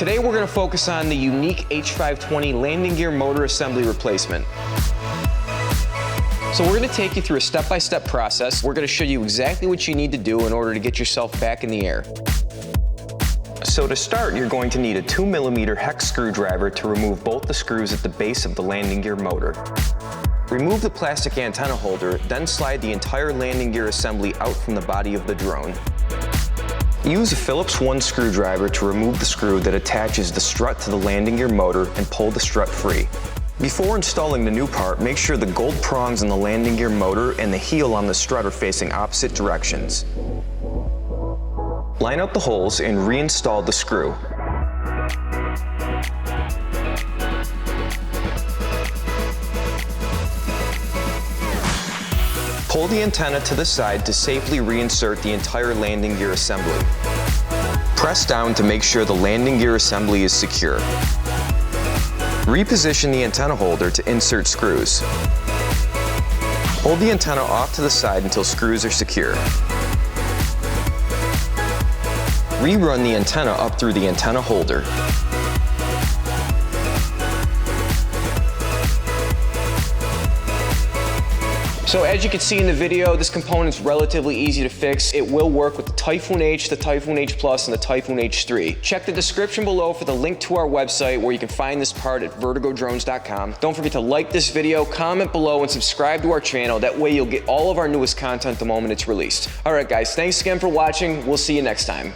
Today we're going to focus on the Yuneec H520 landing gear motor assembly replacement. So we're going to take you through a step-by-step process. We're going to show you exactly what you need to do in order to get yourself back in the air. So to start, you're going to need a 2mm hex screwdriver to remove both the screws at the base of the landing gear motor. Remove the plastic antenna holder, then slide the entire landing gear assembly out from the body of the drone. Use a Phillips 1 screwdriver to remove the screw that attaches the strut to the landing gear motor and pull the strut free. Before installing the new part, make sure the gold prongs in the landing gear motor and the heel on the strut are facing opposite directions. Line out the holes and reinstall the screw. Pull the antenna to the side to safely reinsert the entire landing gear assembly. Press down to make sure the landing gear assembly is secure. Reposition the antenna holder to insert screws. Hold the antenna off to the side until screws are secure. Rerun the antenna up through the antenna holder. So as you can see in the video, this component's relatively easy to fix. It will work with the Typhoon H, the Typhoon H Plus, and the Typhoon H3. Check the description below for the link to our website where you can find this part at vertigodrones.com. Don't forget to like this video, comment below, and subscribe to our channel. That way you'll get all of our newest content the moment it's released. All right guys, thanks again for watching. We'll see you next time.